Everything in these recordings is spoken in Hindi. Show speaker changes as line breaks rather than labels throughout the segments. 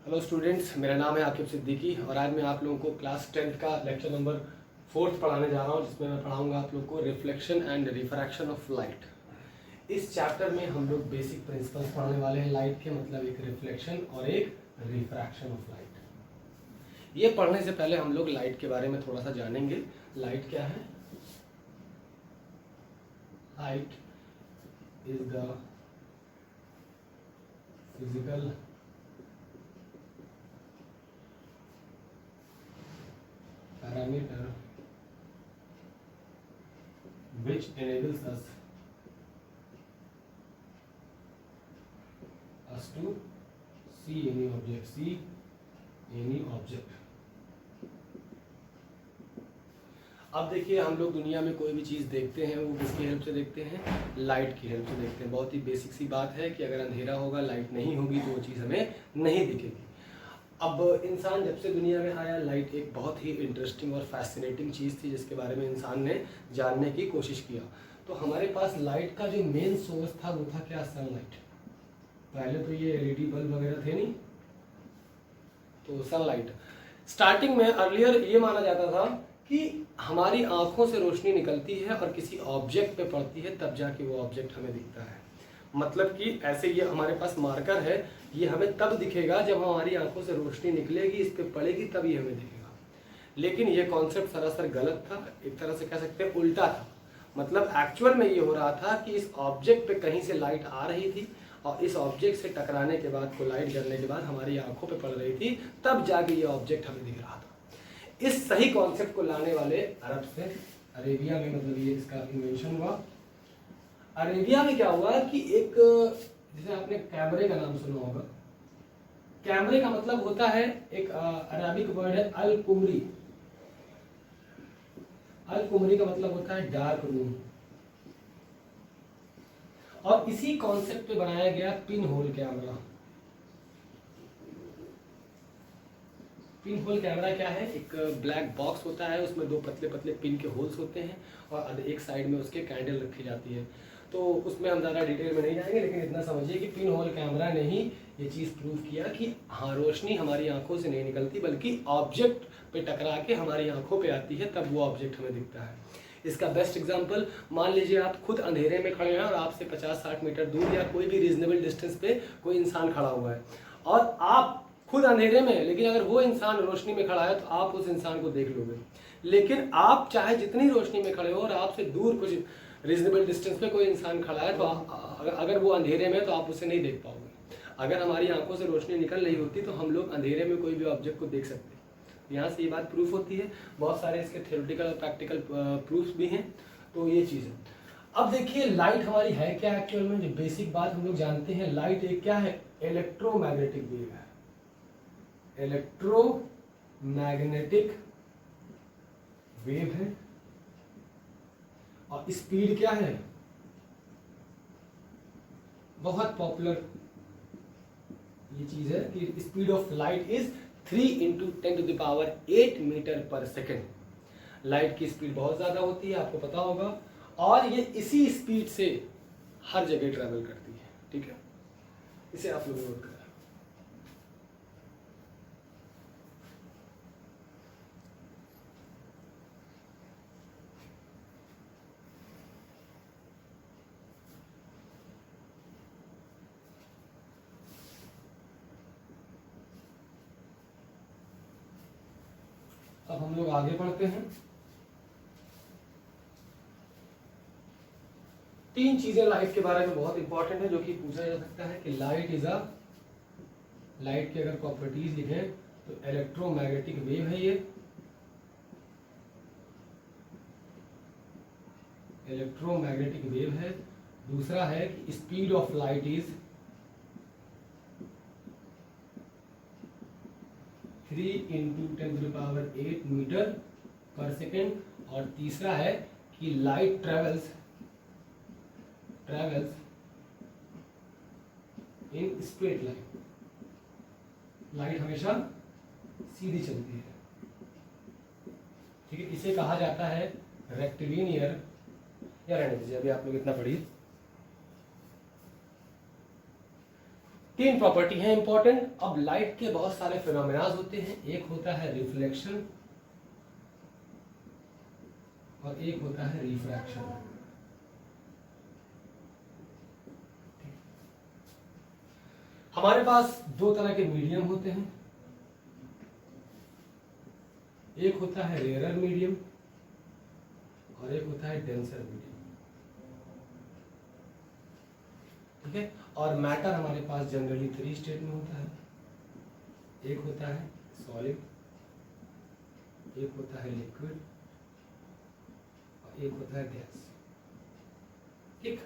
हेलो स्टूडेंट्स, मेरा नाम है आकिब सिद्दीकी और आज मैं आप लोगों को क्लास 10th का लेक्चर नंबर 4 पढ़ाने जा रहा हूं, जिसमें मैं पढ़ाऊंगा आप लोगों को reflection and refraction of light. इस चैप्टर में हम लोग बेसिक प्रिंसिपल्स पढ़ने वाले हैं लाइट के, मतलब एक रिफ्लेक्शन और एक रिफ्रैक्शन ऑफ लाइट। ये पढ़ने से पहले हम लोग लाइट के बारे में थोड़ा सा जानेंगे। लाइट क्या है? Light is the physical parameter which enables us to see any object। अब देखिए, हम लोग दुनिया में कोई भी चीज़ देखते हैं वो किसकी हेल्प से देखते हैं? लाइट की हेल्प से देखते हैं। बहुत ही बेसिक सी बात है कि अगर अंधेरा होगा, लाइट नहीं होगी तो वो चीज़ हमें नहीं दिखेगी। अब इंसान जब से दुनिया में आया, लाइट एक बहुत ही इंटरेस्टिंग और फैसिनेटिंग चीज़ थी जिसके बारे में इंसान ने जानने की कोशिश किया। तो हमारे पास लाइट का जो मेन सोर्स था वो था क्या? सनलाइट। पहले तो ये एलईडी बल्ब वगैरह थे नहीं, तो सनलाइट। स्टार्टिंग में अर्लियर ये माना जाता था कि हमारी आंखों से रोशनी निकलती है और किसी ऑब्जेक्ट पे पड़ती है, तब जाके वो ऑब्जेक्ट हमें दिखता है। मतलब कि ऐसे ये हमारे पास मार्कर है, ये हमें तब दिखेगा जब हमारी आंखों से रोशनी निकलेगी, इस पे पड़ेगी, तब ये हमें दिखेगा। लेकिन ये कॉन्सेप्ट सरासर गलत था, एक तरह से कह सकते हैं उल्टा था। मतलब एक्चुअल में ये हो रहा था कि इस ऑब्जेक्ट पे कहीं से लाइट आ रही थी और इस ऑब्जेक्ट से टकराने के बाद, कोलाइड करने के बाद हमारी आंखों पे पड़ रही थी, तब जाके ये ऑब्जेक्ट हमें दिख रहा था। इस सही कॉन्सेप्ट को लाने वाले अरब से, अरेबिया में, मतलब ये इसका इन्वेंशन हुआ। अरेबिया में क्या हुआ कि एक, जैसे आपने कैमरे का नाम सुना होगा। कैमरे का मतलब होता है, एक अरबिक वर्ड है अल कुमरी। अल कुमरी का मतलब होता है डार्क रूम। और इसी कॉन्सेप्ट पे बनाया गया pin hole camera. Pin hole camera क्या है? एक ब्लैक बॉक्स होता है, उसमें दो पतले पतले पिन के होल्स होते हैं और एक साइड में उसके कैंडल रखी जाती है। तो उसमें हम ज़्यादा डिटेल में नहीं जाएंगे, लेकिन इतना समझिए कि पिन होल कैमरा ने ही ये चीज़ प्रूव किया कि हाँ, रोशनी हमारी आंखों से नहीं निकलती बल्कि ऑब्जेक्ट पे टकरा के हमारी आंखों पे आती है, तब वो ऑब्जेक्ट हमें दिखता है। इसका बेस्ट एग्जांपल, मान लीजिए आप खुद अंधेरे में खड़े हैं और आपसे 50-60 मीटर दूर या कोई भी रीजनेबल डिस्टेंस पे कोई इंसान खड़ा हुआ है और आप खुद अंधेरे में, लेकिन अगर वो इंसान रोशनी में खड़ा है तो आप उस इंसान को देख लोगे। लेकिन आप चाहे जितनी रोशनी में खड़े हो और आपसे दूर कुछ रीजनेबल डिस्टेंस पे कोई इंसान खड़ा है, तो अगर वो अंधेरे में है तो आप उसे नहीं देख पाओगे। अगर हमारी आंखों से रोशनी निकल रही होती तो हम लोग अंधेरे में कोई भी ऑब्जेक्ट को देख सकते। यहाँ से ये बात प्रूफ होती है। बहुत सारे इसके थ्योरेटिकल और प्रैक्टिकल प्रूफ्स भी हैं। तो ये चीज़ है। अब देखिए, लाइट हमारी है क्या एक्चुअल में? जो बेसिक बात हम लोग जानते हैं, लाइट एक क्या है? इलेक्ट्रोमैग्नेटिक वेव है। इलेक्ट्रोमैग्नेटिक वेव है। और स्पीड क्या है? बहुत पॉपुलर ये चीज है कि speed of light is 3 × 10⁸ metre per second. Light की स्पीड बहुत ज्यादा होती है, आपको पता होगा, और ये इसी स्पीड से हर जगह ट्रेवल करती है। ठीक है, इसे आप लोग नोट करें। अब हम लोग आगे बढ़ते हैं। 3 चीजें लाइट के बारे में बहुत इंपॉर्टेंट है जो कि पूछा जा सकता है कि लाइट की अगर प्रॉपर्टीज लिखें तो इलेक्ट्रोमैग्नेटिक वेव है। ये इलेक्ट्रोमैग्नेटिक वेव है। दूसरा है कि speed of light is 3 × 10⁸ metre per second. और तीसरा है कि light travels in straight line. Light हमेशा सीधी चलती है। ठीक है, इसे कहा जाता है रेक्टिलिनियर, या रहने दीजिए, अभी आप लोग इतना पढ़िए। तीन प्रॉपर्टी है इंपॉर्टेंट। अब लाइट के बहुत सारे फिनोमेनाज होते हैं, एक होता है रिफ्लेक्शन और एक होता है रिफ्रैक्शन। हमारे पास दो तरह के मीडियम होते हैं, एक होता है रेयरर मीडियम और एक होता है डेंसर मीडियम। ठीक है, और मैटर हमारे पास जनरली 3 स्टेट में होता है, एक होता है सॉलिड, एक होता है लिक्विड और एक होता है गैस। ठीक,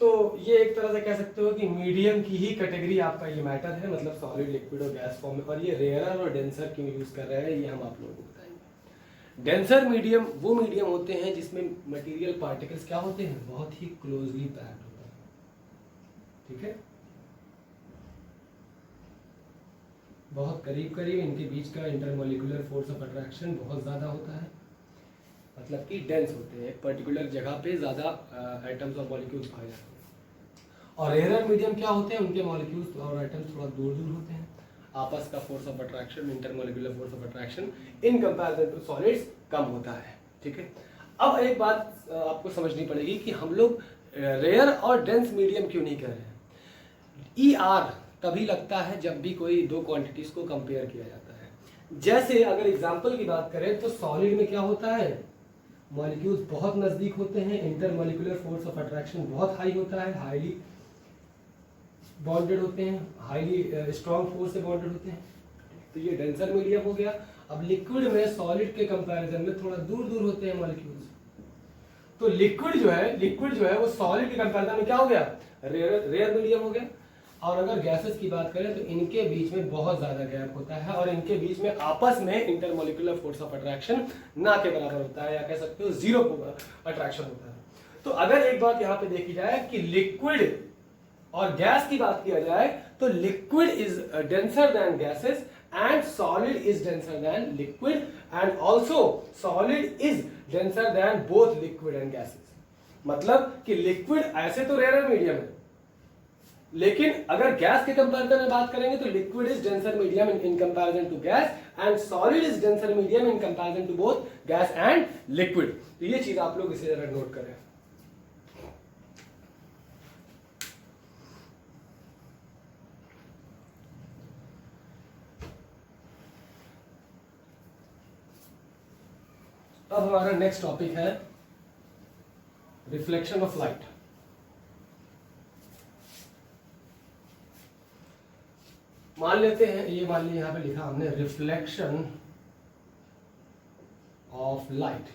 तो ये एक तरह से कह सकते हो कि मीडियम की ही कैटेगरी आपका ये मैटर है, मतलब सॉलिड, लिक्विड और गैस फॉर्म में। और ये रेयरर और डेंसर क्यों यूज कर रहे हैं ये हम आप लोगों को बताएंगे। डेंसर मीडियम वो मीडियम होते हैं जिसमें मटेरियल पार्टिकल्स क्या होते हैं, बहुत ही क्लोजली पैक्ड होता है। ठीक है, बहुत करीब करीब इनके बीच का इंटरमोलिकुलर फोर्स ऑफ अट्रैक्शन बहुत ज़्यादा होता है, मतलब कि डेंस होते हैं, एक पर्टिकुलर जगह पे ज़्यादा एटम्स और मॉलिक्यूल्स पाए जाते हैं। और रेयरर मीडियम क्या होते हैं, उनके मॉलिक्यूल्स और एटम्स थोड़ा दूर दूर होते हैं, आपस का force of attraction, intermolecular force of attraction in comparison to solids कम होता है। ठीक है, अब एक बात आपको समझनी पड़ेगी कि हम लोग रेयर और डेंस मीडियम क्यों नहीं कर रहे हैं। ER तभी लगता है जब भी कोई दो क्वांटिटीज को कंपेयर किया जाता है। जैसे अगर एग्जांपल की बात करें तो सॉलिड में क्या होता है, मॉलिक्यूल्स बहुत नजदीक होते हैं, इंटरमोलिकुलर फोर्स ऑफ अट्रैक्शन बहुत हाई होता है, हाईली बॉन्डेड होते हैं, हाईली स्ट्रॉन्ग फोर्स से बॉन्डेड होते हैं, तो ये डेंसर मीडियम हो गया। अब लिक्विड में सॉलिड के कंपैरिजन में थोड़ा दूर दूर होते हैं मॉलिक्यूल्स, तो लिक्विड जो है वो सॉलिड के कंपैरिजन में क्या हो गया, रेयर मीडियम हो गया। और अगर गैसेस की बात करें तो इनके बीच में बहुत ज्यादा गैप होता है और इनके बीच में आपस में इंटरमोलिकुलर फोर्स ऑफ अट्रैक्शन ना के बराबर होता है, या कह सकते हो जीरो अट्रैक्शन होता है। तो अगर एक बात यहाँ पे देखी जाए कि लिक्विड और गैस की बात किया जाए तो liquid is denser then gases and solid is denser then liquid and also solid is denser then both liquid and gases. मतलब कि लिक्विड ऐसे तो रेयर मीडियम है, लेकिन अगर गैस के कंपैरिजन में बात करेंगे तो liquid is denser medium in comparison to gas and solid is denser medium in comparison to both gas and liquid. तो ये चीज आप लोग इसे जरा नोट करें। अब हमारा नेक्स्ट टॉपिक है रिफ्लेक्शन ऑफ लाइट। मान लेते हैं, ये मान लीजिए यहां पे लिखा हमने रिफ्लेक्शन ऑफ लाइट,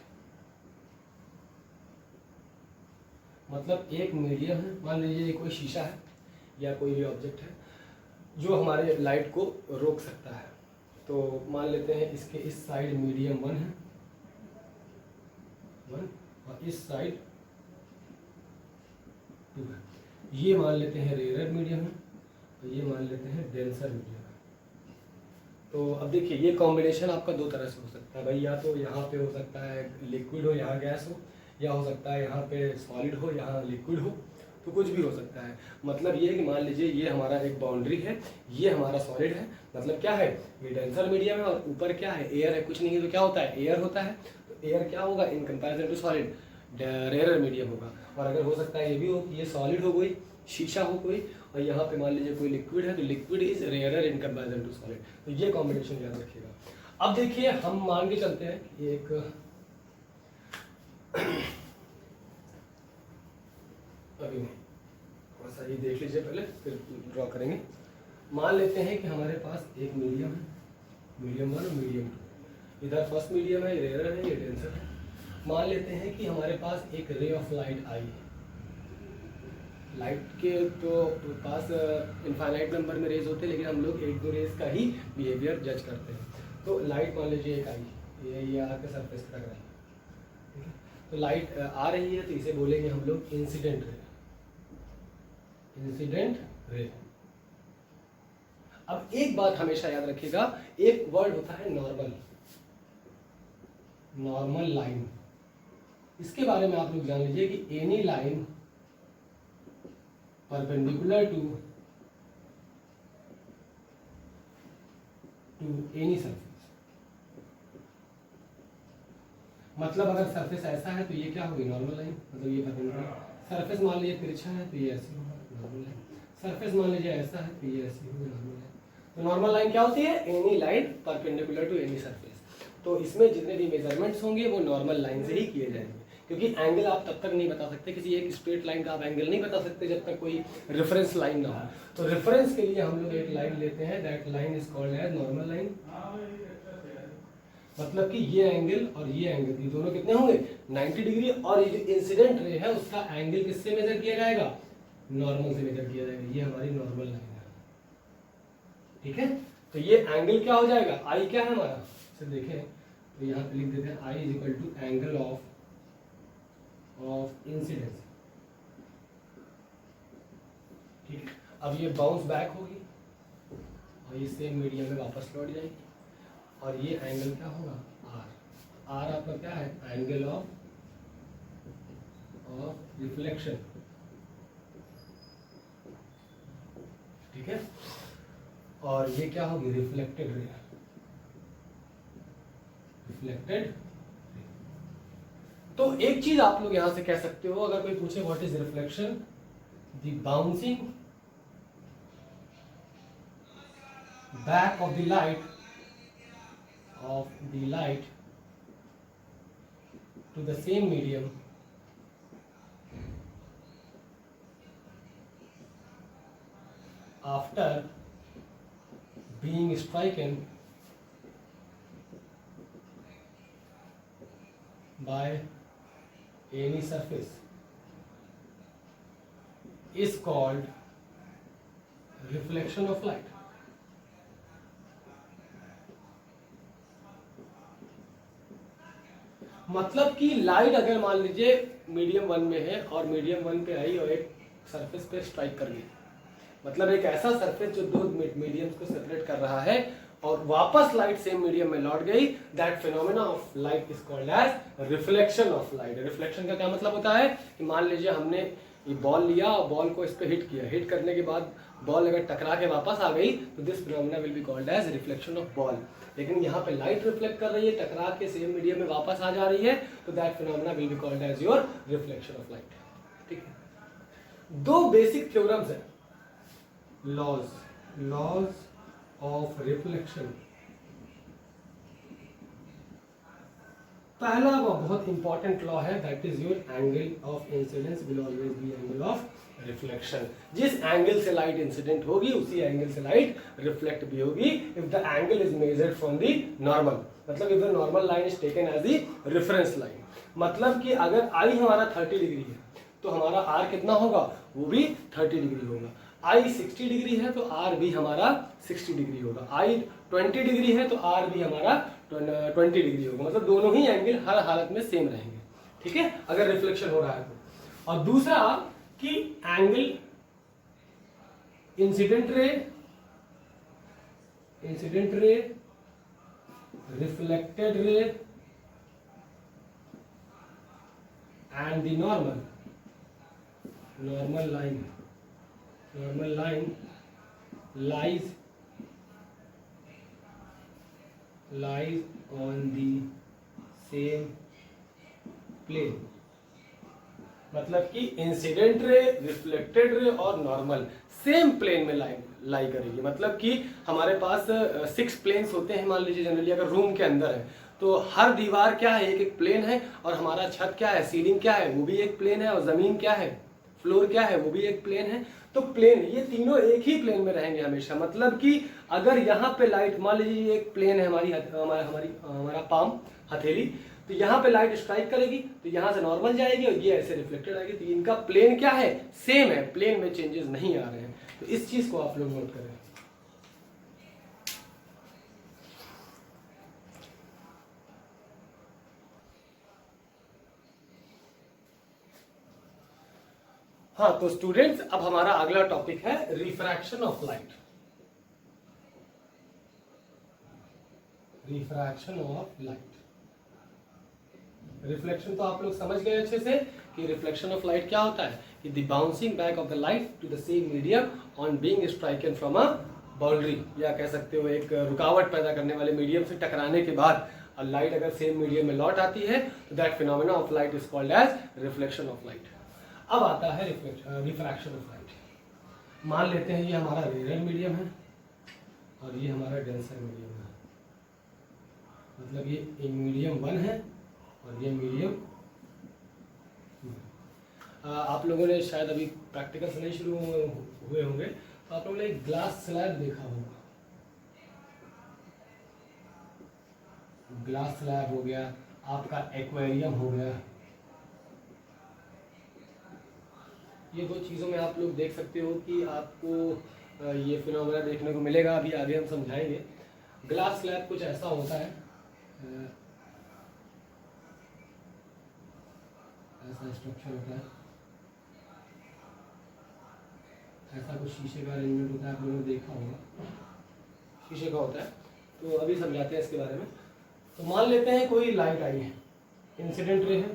मतलब एक मीडियम है, मान लीजिए कोई शीशा है या कोई भी ऑब्जेक्ट है जो हमारे लाइट को रोक सकता है। तो मान लेते हैं इसके इस साइड मीडियम 1 है, 1 और इस साइड 2 है। ये मान लेते हैं रेयर मीडियम है, तो ये मान लेते हैं डेंसर मीडियम है। तो अब देखिए ये कॉम्बिनेशन आपका दो तरह से हो सकता है भाई, या तो यहाँ पे हो सकता है लिक्विड हो यहाँ गैस हो, या हो सकता है यहाँ पे सॉलिड हो यहाँ लिक्विड हो, तो कुछ भी हो सकता है। मतलब ये है कि मान लीजिए ये हमारा एक बाउंड्री है, ये हमारा सॉलिड है, मतलब क्या है ये डेंसर मीडियम है और ऊपर क्या है एयर है, कुछ नहीं है तो क्या होता है एयर होता है। तो एयर क्या होगा in comparison to solid, rare medium होगा। और अगर हो सकता है ये भी हो कि ये सॉलिड हो कोई, शीशा हो कोई, और यहाँ पे मान लीजिए कोई लिक्विड है तो liquid is rarer in comparison to solid. तो ये कॉम्बिनेशन याद रखिएगा। अब देखिए हम मान के चलते हैं कि एक अभी नहीं, थोड़ा सा ये देख लीजिए पहले फिर ड्रॉ करेंगे। मान लेते हैं कि हमारे पास एक मीडियम है, मीडियम 1 और मीडियम 2, इधर फर्स्ट मीडियम है, ये रेयर है, ये डेंसर है। मान लेते हैं कि हमारे पास एक रे ऑफ लाइट आई है। लाइट के तो पास इनफाइनाइट नंबर में रेज होते हैं, लेकिन हम लोग एक दो रेज का ही बिहेवियर जज करते हैं। तो लाइट मान लीजिए एक आई, ये आके सरफेस पर लग रही है, ठीक है। तो लाइट आ रही है तो इसे बोलेंगे हम लोग इंसिडेंट रे, इंसिडेंट रे। अब एक बात हमेशा याद रखिएगा, एक वर्ड होता है नॉर्मल, नॉर्मल लाइन। इसके बारे में आप लोग जान लीजिए कि any line perpendicular to to any surface. मतलब अगर सरफेस ऐसा है तो ये क्या होगी, नॉर्मल लाइन, मतलब ये परपेंडिकुलर। सरफेस मान लीजिए तिरछा है तो ये ऐसी होगा, नॉर्मल लाइन। सरफेस मान लीजिए ऐसा है तो ये ऐसी होगी, नॉर्मल लाइन। तो नॉर्मल लाइन क्या होती है, any line perpendicular to any surface. तो इसमें जितने भी मेजरमेंट्स होंगे वो नॉर्मल लाइन से ही किए जाएंगे, क्योंकि एंगल आप तब तक नहीं बता सकते, किसी एक स्ट्रेट लाइन का आप एंगल नहीं बता सकते जब तक कोई रेफरेंस लाइन ना हो। तो रेफरेंस के लिए हम लोग एक लाइन लेते हैं, that line is called as normal line. मतलब कि ये एंगल और ये एंगल, ये दोनों कितने होंगे, 90 डिग्री, और ये जो इंसिडेंट रे है उसका एंगल किससे मेजर किया जाएगा, नॉर्मल से मेजर किया जाएगा। ये हमारी नॉर्मल लाइन है, ठीक है। तो ये एंगल क्या हो जाएगा, आई क्या है हमारा, इसे देखें तो यहाँ पे लिख देते हैं I is equal to angle of incidence, ठीक है। अब ये बाउंस बैक होगी और ये सेम मीडियम में वापस लौट जाएगी, और ये एंगल क्या होगा, आर। आर आपका क्या है, एंगल ऑफ रिफ्लेक्शन, ठीक है। और ये क्या होगी, रिफ्लेक्टेड रे, रिफ्लेक्टेड। तो एक चीज आप लोग यहां से कह सकते हो, अगर कोई पूछे what is reflection, the bouncing back of the light to the same medium after being stricken by any surface is called reflection of light. मतलब कि लाइट अगर मान लीजिए मीडियम वन में है और मीडियम वन पे आई और एक सरफेस पे स्ट्राइक कर गई, मतलब एक ऐसा सरफेस जो दो मीडियम्स को सेपरेट कर रहा है और वापस लाइट सेम मीडियम में लौट गई, that phenomena of light is called as reflection of light. Reflection का क्या मतलब होता है कि मान लीजिए हमने ये बॉल लिया और बॉल को इस पे हिट किया, हिट करने के बाद बॉल अगर टकरा के वापस आ गई तो this phenomena will be called as reflection of ball. लेकिन यहाँ पे लाइट रिफ्लेक्ट कर रही है, टकरा के सेम मीडियम में वापस आ जा रही है, तो that phenomena will be called as your reflection of light, ठीक है। दो बेसिक थ्योरम्स है, लॉज ऑफ रिफ्लेक्शन। पहला वो बहुत इंपॉर्टेंट लॉ है, that is your angle of incidence will always be angle of reflection. जिस एंगल से लाइट इंसिडेंट होगी उसी एंगल से लाइट रिफ्लेक्ट भी होगी, if the angle is measured from the normal, मतलब if the normal line is taken as the reference line. मतलब कि अगर आई हमारा 30 डिग्री है तो हमारा आर कितना होगा, वो भी 30 डिग्री होगा। आई 60 डिग्री है तो आर भी हमारा 60 डिग्री होगा। आई 20 डिग्री है तो आर भी हमारा 20 डिग्री होगा। मतलब दोनों ही एंगल हर हालत में सेम रहेंगे, ठीक है, अगर रिफ्लेक्शन हो रहा है तो। और दूसरा कि angle incident ray, reflected ray and the normal line lies on the same plane। मतलब कि इंसिडेंट रे, रिफ्लेक्टेड रे और नॉर्मल सेम प्लेन में लाई करेगी। मतलब कि हमारे पास 6 प्लेन्स होते हैं, मान लीजिए जनरली अगर रूम के अंदर है तो हर दीवार क्या है, एक प्लेन है, और हमारा छत क्या है, सीलिंग क्या है, वो भी एक प्लेन है, और जमीन क्या है, फ्लोर क्या है, वो भी एक प्लेन है। तो प्लेन, ये तीनों एक ही प्लेन में रहेंगे हमेशा। मतलब कि अगर यहाँ पे लाइट, मान लीजिए एक प्लेन है हमारा पाम, हथेली, तो यहाँ पे लाइट स्ट्राइक करेगी तो यहाँ से नॉर्मल जाएगी और ये ऐसे रिफ्लेक्टेड आएगी। तो इनका प्लेन क्या है, सेम है, प्लेन में चेंजेस नहीं आ रहे हैं। तो इस चीज को आप लोग नोट करें। हाँ, तो स्टूडेंट्स अब हमारा अगला टॉपिक है refraction of light. Refraction of light, reflection तो आप लोग समझ गए अच्छे से कि रिफ्लेक्शन ऑफ लाइट क्या होता है, कि the bouncing back of the light to the same medium on being stricken from a boundary या कह सकते हो एक रुकावट पैदा करने वाले मीडियम से टकराने के बाद लाइट अगर सेम मीडियम में लौट आती है तो that phenomena of light is called as reflection of light. अब आता है रिफ्रैक्शन ऑफ लाइट। मान लेते हैं ये हमारा रेयर मीडियम है और ये हमारा डेंसर मीडियम है, मतलब ये मीडियम 1 है और ये मीडियम 2। आप लोगों ने शायद अभी प्रैक्टिकल से नहीं शुरू हुए होंगे तो आप लोगों ने एक ग्लास स्लैब देखा होगा। ग्लास स्लैब हो गया, आपका एक्वेरियम हो गया, ये 2 चीज़ों में आप लोग देख सकते हो कि आपको ये फिनोमेना देखने को मिलेगा। अभी आगे हम समझाएंगे। ग्लास स्लैब कुछ ऐसा होता है, ऐसा स्ट्रक्चर होता है, ऐसा कुछ शीशे का अरेंजमेंट होता है, आप लोगों ने देखा होगा, शीशे का होता है। तो अभी समझाते हैं इसके बारे में। तो मान लेते हैं कोई लाइट आई है, इंसिडेंट रे है,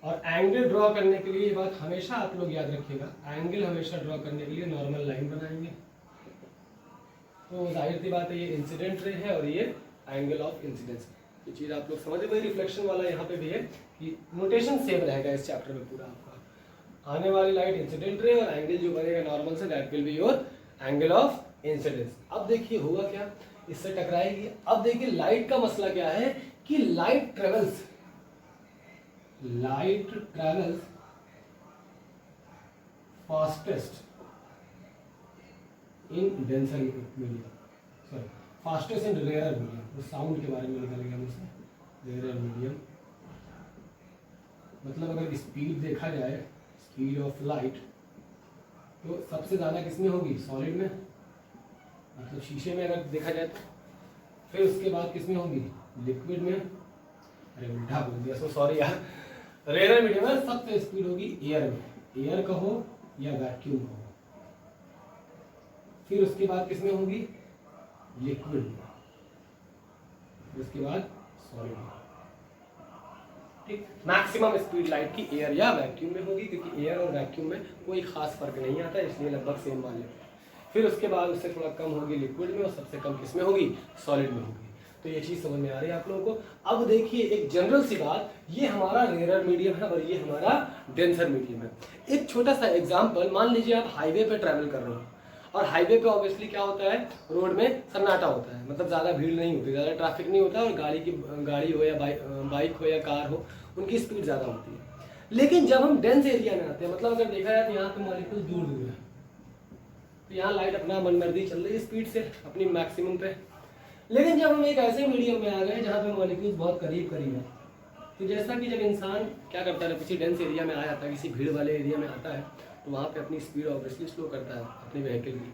और एंगल ड्रॉ करने के लिए ये बात हमेशा आप लोग याद रखिएगा, एंगल हमेशा ड्रॉ करने के लिए नॉर्मल लाइन बनाएंगे। तो जाहिर सी बात है ये इंसिडेंट रे है और ये एंगल ऑफ इंसिडेंस। ये चीज़ आप लोग समझे। वही रिफ्लेक्शन वाला यहाँ पे भी है कि नोटेशन सेम रहेगा इस चैप्टर में पूरा आपका। आने वाली लाइट इंसिडेंट रे और एंगल जो बनेगा normal say that will be your angle of incidence. अब देखिए होगा क्या, इससे टकराएगी। अब देखिए लाइट का मसला क्या है कि light travels fastest in denser medium, sorry fastest in rare medium. तो साउंड के बारे में निकल गया मुझसे। रेयर मीडियम मतलब अगर स्पीड देखा जाए, स्पीड ऑफ लाइट, तो सबसे ज़्यादा किसमें होगी? सॉलिड में, मतलब शीशे में अगर देखा जाए तो। फिर उसके बाद किसमें होगी? लिक्विड में। अरे उल्टा बोल दिया, सो सॉरी यार। रेयर मीडियम में सबसे स्पीड होगी एयर में, एयर कहो या वैक्यूम कहो। फिर उसके बाद किसमें होगी? लिक्विड में। उसके बाद सॉलिड में। ठीक, मैक्सिमम स्पीड लाइट की एयर या वैक्यूम में होगी, क्योंकि एयर और वैक्यूम में कोई खास फर्क नहीं आता, इसलिए लगभग सेम मान लेते हैं। फिर उसके बाद उससे थोड़ा कम होगी लिक्विड में और सबसे कम किसमें होगी? सॉलिड में होगी। तो ये चीज़ समझ में आ रही है आप लोगों को। अब देखिए एक जनरल सी बात, ये हमारा रेयर मीडियम है और ये हमारा डेंसर मीडियम है। एक छोटा सा एग्जांपल, मान लीजिए आप हाईवे पे ट्रैवल कर रहे हो और हाईवे पे ऑब्वियसली क्या होता है, रोड में सन्नाटा होता है, मतलब ज़्यादा भीड़ नहीं होती, ज़्यादा ट्रैफिक नहीं होता और गाड़ी हो या बाइक हो या कार हो, उनकी स्पीड ज़्यादा होती है। लेकिन जब हम डेंस एरिया में आते हैं, मतलब अगर देखा जाए तो यहाँ पे मॉलिक्यूल दूर दूर है, तो यहाँ लाइट अपना मनमर्जी चल रही है स्पीड से अपनी मैक्सिमम पे। लेकिन जब हम एक ऐसे मीडियम में आ गए जहाँ पे मॉलिक्यूल बहुत करीब करीब है, तो जैसा कि जब इंसान क्या करता है, किसी डेंस एरिया में आ जाता है, किसी भीड़ वाले एरिया में आता है, तो वहाँ पे अपनी स्पीड ऑब्वियसली स्लो करता है अपने व्हीकल की।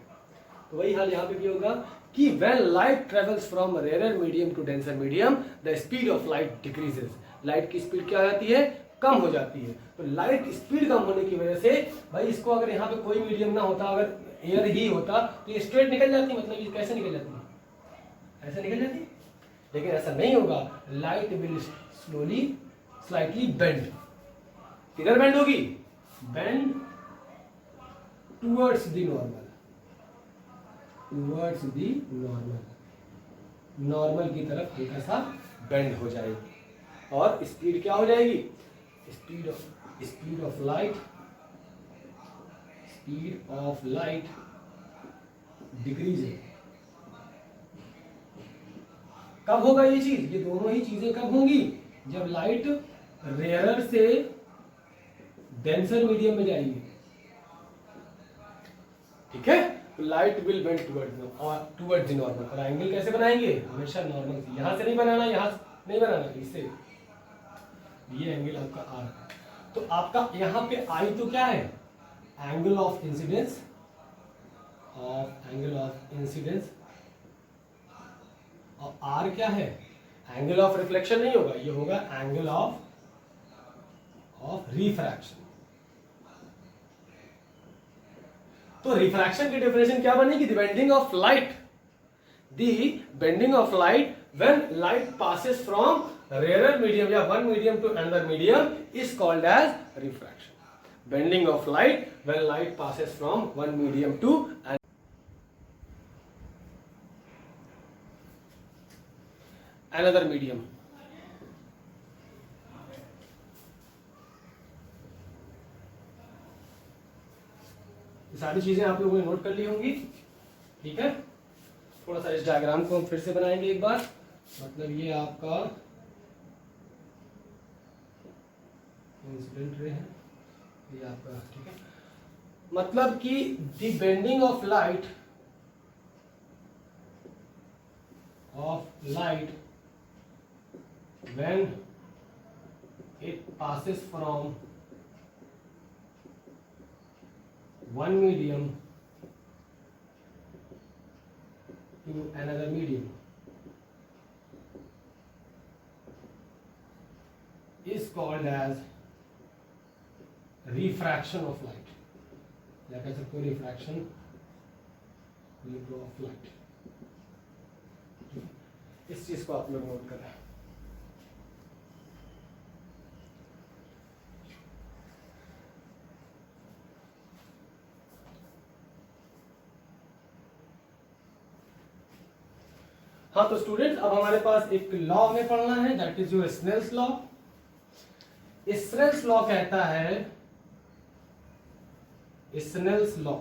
तो वही हाल यहाँ पे भी होगा कि when light travels from rare medium to denser medium, the speed of light decreases. Light की स्पीड क्या हो जाती है? कम हो जाती है। तो लाइट स्पीड कम होने की वजह से भाई इसको अगर यहाँ पे कोई मीडियम ना होता, अगर एयर ही होता तो ये स्ट्रेट निकल जाती, मतलब ये कैसे निकल जाती? ऐसे निकल जाती। लेकिन ऐसा नहीं होगा, light will slowly slightly bend. किधर बेंड होगी? Bend towards the normal, towards the normal, normal की तरफ हल्का सा बेंड हो जाएगी और स्पीड क्या हो जाएगी? Speed of light decrease. कब होगा ये चीज? ये दोनों ही चीजें कब होंगी? जब लाइट रेयरर से डेंसर मीडियम में जाएगी। ठीक है, तो light will bend towards the normal. और एंगल कैसे बनाएंगे? हमेशा नॉर्मल से, यहां से नहीं बनाना, यहां नहीं बनाना, इससे। ये एंगल आपका आर है, तो आपका यहां पे आई तो क्या है? एंगल ऑफ इंसिडेंस, और आर क्या है? एंगल ऑफ रिफ्लेक्शन नहीं होगा, ये होगा एंगल ऑफ रिफ्रैक्शन। तो रिफ्रैक्शन की डेफिनेशन क्या बनेगी? The bending of light when light passes from rare medium या one medium to another medium is called as refraction. Bending of light when light passes from one medium to another medium. ये सारी चीजें आप लोगों ने नोट कर ली होंगी, ठीक है। थोड़ा सा इस डायग्राम को हम फिर से बनाएंगे एक बार। मतलब ये आपका इंसिडेंट रे है, ये आपका, ठीक है। मतलब कि the bending of light when it passes from one medium to another medium is called as refraction of light, या कह सकते हो रिफ्रैक्शन ऑफ लाइट। इस चीज को आप लोग नोट करें। हाँ तो स्टूडेंट्स, अब हमारे पास एक लॉ हमें पढ़ना है, that is your Snell's law. Snell's law कहता है, स्नेल्स लॉ,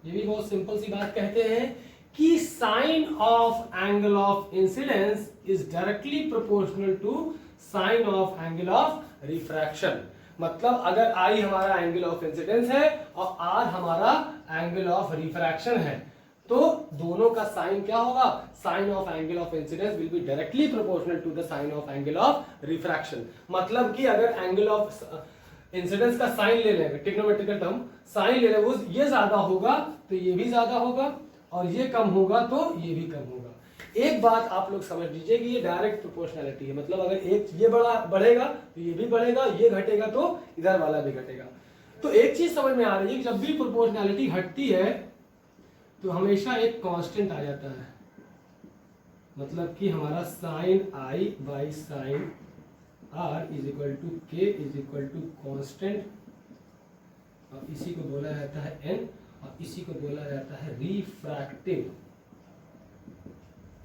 ये भी बहुत सिंपल सी बात कहते हैं कि sine of angle of incidence is directly proportional to sine of angle of refraction. मतलब अगर आई हमारा एंगल ऑफ इंसिडेंस है और आर हमारा एंगल ऑफ रिफ्रैक्शन है, तो दोनों का साइन क्या होगा? Sine of angle of incidence will be directly proportional to the sine of angle of refraction. मतलब कि अगर एंगल ऑफ इंसिडेंस का साइन ले लेंगे, ट्रिग्नोमेट्रिकल टर्म साइन ले लेंगे, ये ज्यादा होगा तो ये भी ज्यादा होगा, और ये कम होगा तो ये भी कम होगा। एक बात आप लोग समझ लीजिए कि ये डायरेक्ट प्रोपोर्शनैलिटी है। मतलब अगर एक ये बढ़ेगा तो ये भी बढ़ेगा, ये घटेगा तो इधर वाला भी घटेगा। तो एक चीज समझ में आ रही है कि जब भी प्रोपोर्शनैलिटी घटती है तो हमेशा एक कांस्टेंट आ जाता है। मतलब कि हमारा sine i by sine r is equal to k is equal to constant, और इसी को बोला जाता है एन, और इसी को बोला जाता है रिफ्रैक्टिव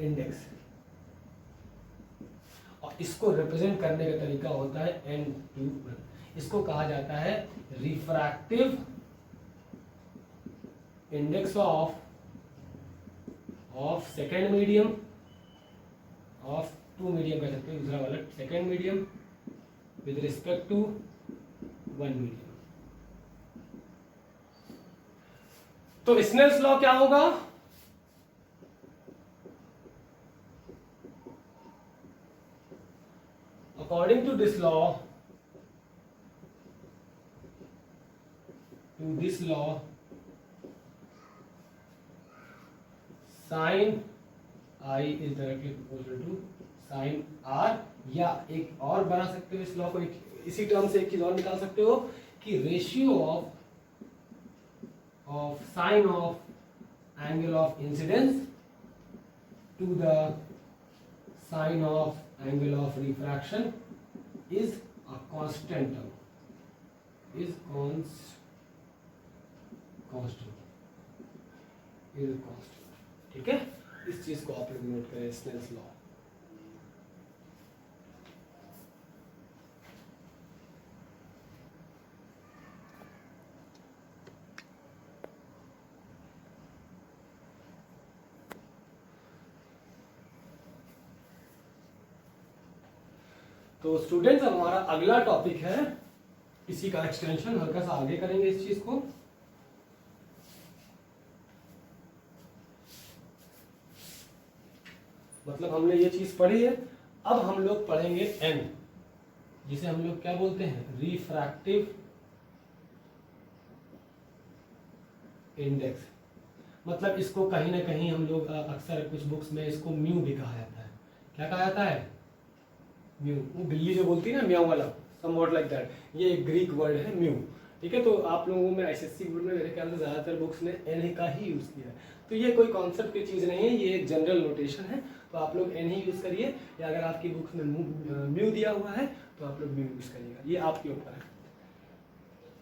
इंडेक्स। और इसको रिप्रेजेंट करने का तरीका होता है n/1। इसको कहा जाता है refractive index of second medium, of two medium कह सकते हैं, दूसरा वाला second medium with respect to one medium. तो स्नेल्स लॉ क्या होगा? According to this law, sine i is directly proportional to sine r, या एक और बना सकते हो इस लॉ को, इसी टर्म से एक चीज और निकाल सकते हो कि ratio of sine of angle of incidence to the sine of angle of refraction is a constant term, is constant. ठीक है, इस चीज को आप लोग नोट करें, स्नेल्स लॉ। तो स्टूडेंट्स, अब हमारा अगला टॉपिक है, इसी का एक्सटेंशन, हल्का सा आगे करेंगे इस चीज को। मतलब हमने ये चीज पढ़ी है, अब हम लोग पढ़ेंगे एन, जिसे हम लोग क्या बोलते हैं? Refractive index. मतलब इसको कहीं ना कहीं हम लोग अक्सर कुछ बुक्स में इसको म्यू भी कहा जाता है। क्या कहा जाता है? म्यू। वो बिल्ली जो बोलती है ना, म्याऊ वाला, समवॉट लाइक दैट, ये एक ग्रीक वर्ड है म्यू। ठीक है, तो आप लोगों में एसएससी बोर्ड में मेरे ख्याल से ज्यादातर बुक्स ने एन का ही यूज किया है। तो ये कोई कॉन्सेप्ट की चीज नहीं है, ये एक जनरल नोटेशन है। तो आप लोग एन ही यूज़ करिए, या अगर आपकी बुक्स में म्यू दिया हुआ है तो आप लोग म्यू यूज़ करिएगा, ये आपके ऊपर है।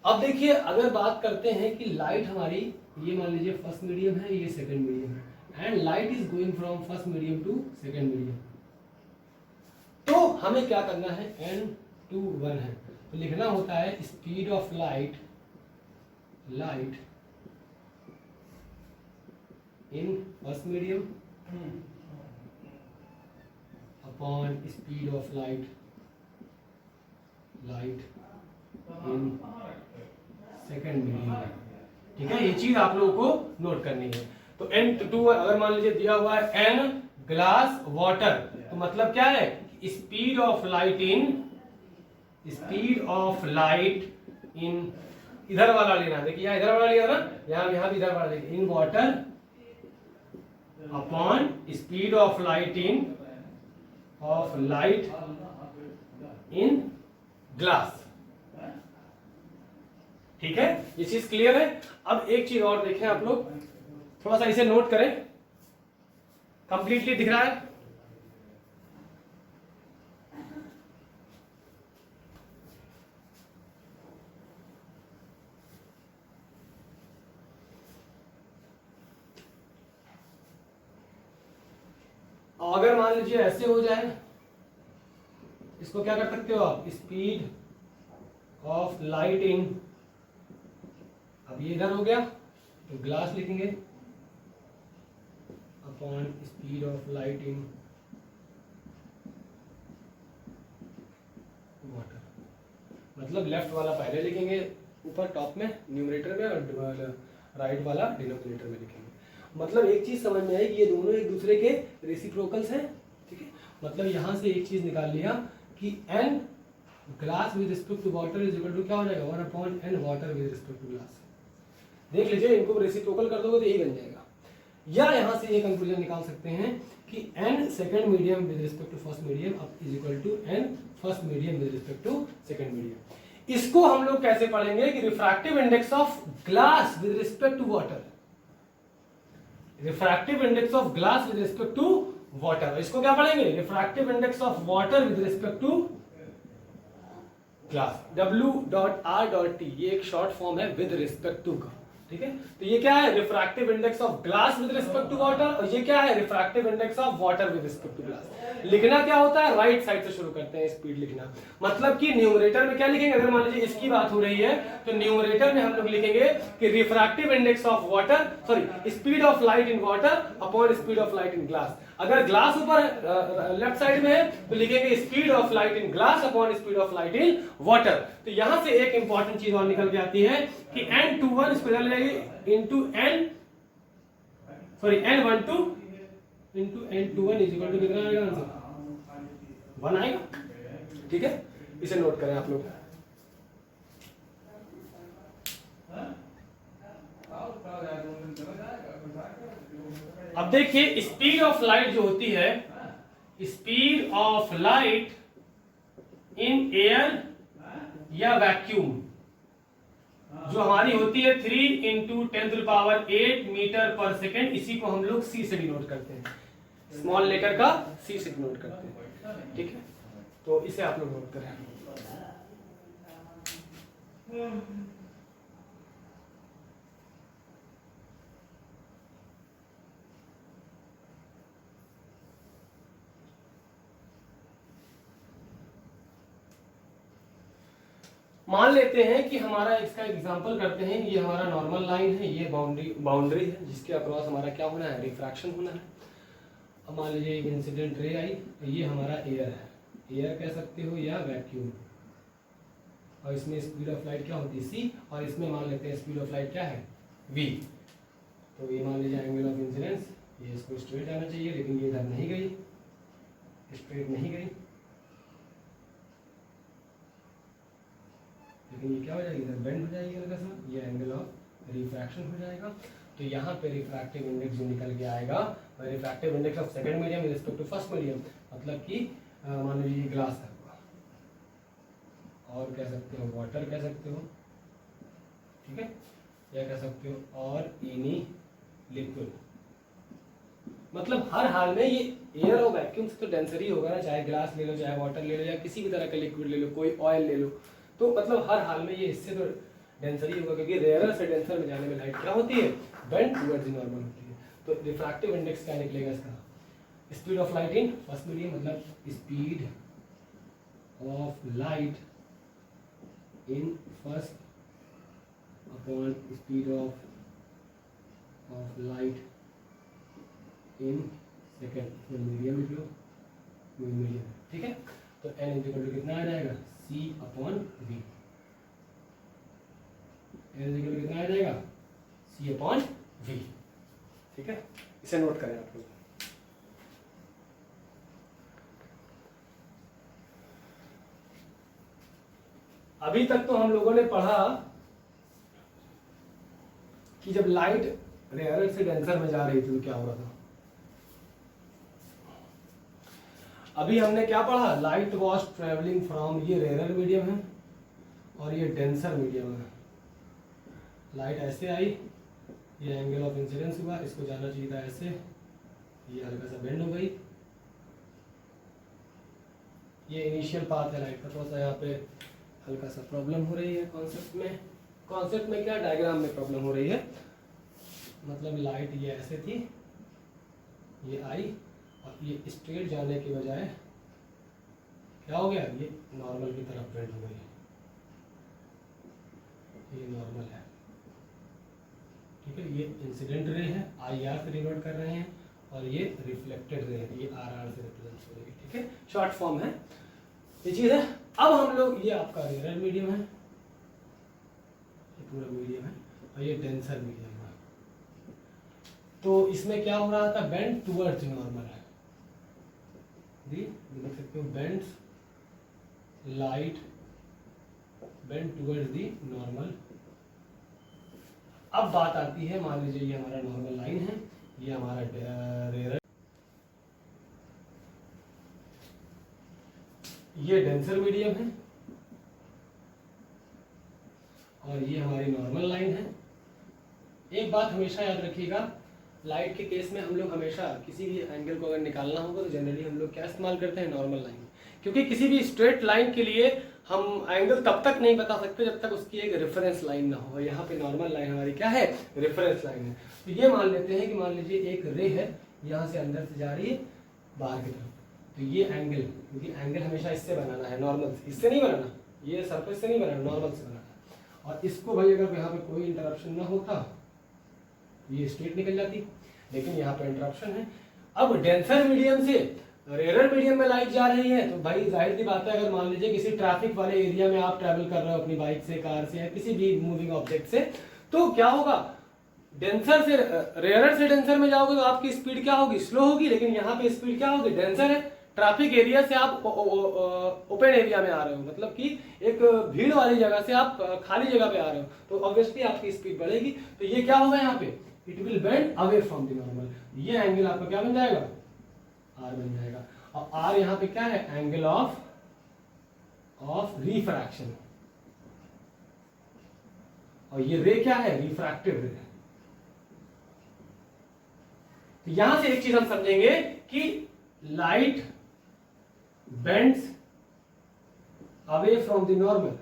अब देखिए अगर बात करते हैं कि लाइट हमारी, ये मान लीजिए फर्स्ट मीडियम है, ये सेकंड मीडियम है, and light is going from first medium to second medium, तो हमें क्या करना है, n/1 है तो लिखना होता है speed of light in first medium upon speed of light in second medium. ठीक है, ये चीज आप लोगों को नोट करनी है। तो n/2 अगर मान लीजिए दिया हुआ है n ग्लास वाटर, तो मतलब क्या है, स्पीड ऑफ लाइट इन इधर वाला लेना, देखिए यहाँ इधर वाला लिया ना, यहाँ भी इधर वाला देखिए, in water upon speed of light in glass. ठीक है, ये चीज क्लियर है। अब एक चीज और देखें आप लोग, थोड़ा सा इसे नोट करें, कंप्लीटली दिख रहा है। अगर मान लीजिए ऐसे हो जाए, इसको क्या कर सकते हो आप, स्पीड ऑफ लाइट इन, अब ये इधर हो गया तो ग्लास लिखेंगे upon speed of light in water, मतलब लेफ्ट वाला पहले लिखेंगे ऊपर टॉप में न्यूमरेटर में, और राइट वाला डिनोमिनेटर में लिखेंगे। मतलब एक चीज समझ में आई कि ये दोनों एक दूसरे के रेसिप्रोकल्स हैं। ठीक है, मतलब यहां से एक चीज निकाल लिया कि n glass with respect to water is equal to क्या हो जाएगा, 1/n water with respect to glass. देख लीजिए, इनको रेसिप्रोकल कर दोगे तो यही बन जाएगा। या यहां से ये कंक्लूजन निकाल सकते हैं कि n second medium with respect to first medium is equal to n first medium with respect to second medium. इसको हम लोग कैसे पढ़ेंगे कि refractive index of glass with respect to water, refractive index of glass with respect to water, इसको क्या पढ़ेंगे, refractive index of water with respect to glass, W.R.T, ये एक शॉर्ट फॉर्म है विद रिस्पेक्ट टू का। ठीक है, तो ये क्या है, refractive index of glass with respect to water, और ये क्या है, refractive index of water with respect to glass. लिखना क्या होता है, राइट साइड से शुरू करते हैं स्पीड लिखना, मतलब कि न्यूमरेटर में क्या लिखेंगे, अगर मान लीजिए इसकी बात हो रही है तो न्यूमरेटर में हम लोग लिखेंगे कि refractive index of water, sorry speed of light in water upon speed of light in glass. अगर ग्लास ऊपर लेफ्ट साइड में है तो लिखेंगे speed of light in glass upon speed of light in water. तो यहां से एक इंपॉर्टेंट चीज और निकल के आती है कि n/1 इसको इधर ले जाएंगे into n/12 into n/1 is equal to कितना आएगा आंसर, 1 आएगा। ठीक है, इसे नोट करें आप लोग। अब देखिए स्पीड ऑफ लाइट जो होती है, speed of light in air या वैक्यूम, जो हमारी होती है 3 × 10⁸ मीटर पर सेकेंड, इसी को हम लोग C से डिनोट करते हैं, स्मॉल लेटर का C से डिनोट करते हैं। ठीक है, तो इसे आप लोग नोट करें। मान लेते हैं कि हमारा इसका एग्जांपल करते हैं, ये हमारा नॉर्मल लाइन है, ये बाउंड्री है जिसके अक्रॉस हमारा क्या होना है, रिफ्रैक्शन होना है। अब मान लीजिए एक इंसिडेंट रे आई, तो ये हमारा एयर है, एयर कह सकते हो या वैक्यूम, और इसमें स्पीड ऑफ लाइट क्या होती है c, और इसमें मान लेते हैं स्पीड ऑफ लाइट क्या है v। तो ये मान लीजिए एंगल ऑफ इंसिडेंस, ये इसको स्ट्रेट आना चाहिए, लेकिन ये इधर नहीं गई, स्ट्रेट नहीं गई, लेकिन ये क्या हो जाएगी, इधर बेंड हो जाएगी हल्का सा, ये एंगल ऑफ रिफ्रैक्शन हो जाएगा। तो यहाँ पे रिफ्रैक्टिव इंडेक्स जो निकल के आएगा, refractive index of second medium with respect to first medium, मतलब कि मान लीजिए ये ग्लास है, और कह सकते हो वाटर कह सकते हो, ठीक है, या कह सकते हो और एनी लिक्विड, मतलब हर हाल में ये एयर और वैक्यूम से तो डेंसर ही होगा ना, चाहे ग्लास ले लो, चाहे वाटर ले लो, या किसी भी तरह का लिक्विड ले लो, कोई ऑयल ले लो, तो मतलब हर हाल में ये इससे तो डेंसर ही होगा, क्योंकि रेयरर से डेंसर में जाने में लाइट क्या होती है, बेंड टुवर्ड्स नॉर्मल होती है। तो रिफ्रैक्टिव इंडेक्स क्या निकलेगा इसका, speed of light in first medium, मतलब speed of light in first upon speed of light in second, medium लिख लो, मीडियम, ठीक है। तो n इक्वल टू कितना आ जाएगा, c upon v, n equal to कितना आ जाएगा, c अपॉन v, ठीक है। इसे नोट करें आप लोग। अभी तक तो हम लोगों ने पढ़ा कि जब लाइट रेयरर से डेंसर में जा रही थी तो क्या हो रहा था। अभी हमने क्या पढ़ा, लाइट वॉज ट्रेवलिंग फ्रॉम, ये रेयरर मीडियम है और ये डेंसर मीडियम है। लाइट ऐसे आई, ये एंगल ऑफ इंसिडेंस हुआ, इसको जाना चाहिए था ऐसे, ये हल्का सा बेंड हो गई। ये इनिशियल पाथ है लाइट का, थोड़ा सा यहाँ पे हल्का सा प्रॉब्लम हो रही है कॉन्सेप्ट में क्या, डायग्राम में प्रॉब्लम हो रही है। मतलब लाइट ये ऐसे थी, ये आई और ये स्ट्रेट जाने के बजाय क्या हो गया, ये नॉर्मल की तरफ बेंड हो गई, ये नॉर्मल है, ठीक है। ये इंसिडेंट रे है, आई आर से रिवर्ट कर रहे हैं, और ये रिफ्लेक्टेड रे है, ये आर आर से रिप्रेजेंट हो रही है, ठीक है। शॉर्ट फॉर्म है ये चीज है। अब हम लोग, ये आपका रेयरर मीडियम है, ये पूरा मीडियम है, और ये डेंसर मीडियम है। तो इसमें क्या हो रहा था, बेंड टुवर्ड्स नॉर्मल है, देख सकते हो, bends light bend towards the normal. अब बात आती है, मान लीजिए ये हमारा नॉर्मल लाइन है, ये हमारा रेयरर, ये डेंसर मीडियम है, और ये हमारी नॉर्मल लाइन है। एक बात हमेशा याद रखिएगा, लाइट के केस में हम लोग हमेशा किसी भी एंगल को अगर निकालना होगा तो जनरली हम लोग क्या इस्तेमाल करते हैं, नॉर्मल लाइन, क्योंकि किसी भी स्ट्रेट लाइन के लिए हम एंगल तब तक नहीं बता सकते जब तक उसकी एक रेफरेंस लाइन ना हो। यहाँ पे नॉर्मल लाइन हमारी क्या है, रेफरेंस लाइन है। तो ये मान लेते हैं कि मान लीजिए एक रे है, यहाँ से अंदर से जा रही है बाहर की तरफ, तो ये एंगल, क्योंकि एंगल हमेशा इससे बनाना है, नॉर्मल से, इससे नहीं बनाना, ये सरफेस से नहीं बनाना, नॉर्मल से बनाना है। और इसको भाई अगर यहाँ पे कोई इंटरप्शन ना होता, ये स्ट्रेट निकल जाती, लेकिन यहाँ पे इंटरप्शन है। अब डेंसर मीडियम से रेयरर मीडियम में लाइट जा रही है, तो भाई जाहिर सी बात है, अगर मान लीजिए किसी ट्रैफिक वाले एरिया में आप ट्रैवल कर रहे हो अपनी बाइक से, कार से, या किसी भी मूविंग ऑब्जेक्ट से, तो क्या होगा, डेंसर से रेयरर से डेंसर में जाओगे तो आपकी स्पीड क्या होगी, स्लो होगी, लेकिन यहाँ पे स्पीड क्या होगी, डेंसर है। ट्रैफिक एरिया से आप ओपन एरिया में आ रहे हो, मतलब कि एक भीड़ वाली जगह से आप खाली जगह पे आ रहे हो, तो ऑब्वियसली आपकी स्पीड बढ़ेगी। तो ये क्या होगा, यहाँ पे it will bend away from the normal, ये एंगल आपका क्या बन जाएगा, आर बन जाएगा। और आर यहाँ पे क्या है, एंगल ऑफ रिफ्रैक्शन, और ये रे क्या है, रिफ्रैक्टिव रे। तो यहां से एक चीज हम समझेंगे कि light bends away from the normal,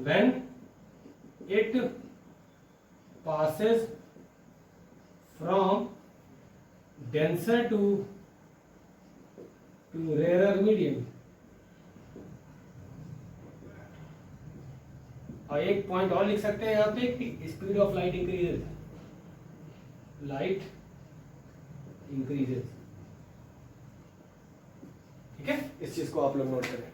when it passes from denser to rarer medium। और एक पॉइंट और लिख सकते हैं यहाँ पे कि स्पीड ऑफ लाइट इंक्रीजेज, ठीक है। इस चीज को आप लोग नोट करें।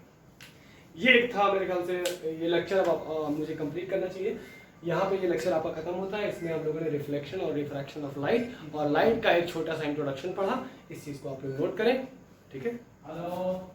ये एक था मेरे ख्याल से, ये लेक्चर अब मुझे कंप्लीट करना चाहिए। यहाँ पे ये लेक्चर आपका खत्म होता है। इसमें हम लोगों ने रिफ्लेक्शन और रिफ्रैक्शन ऑफ लाइट और लाइट का एक छोटा सा इंट्रोडक्शन पढ़ा। इस चीज को आप लोग नोट करें, ठीक है। हेलो।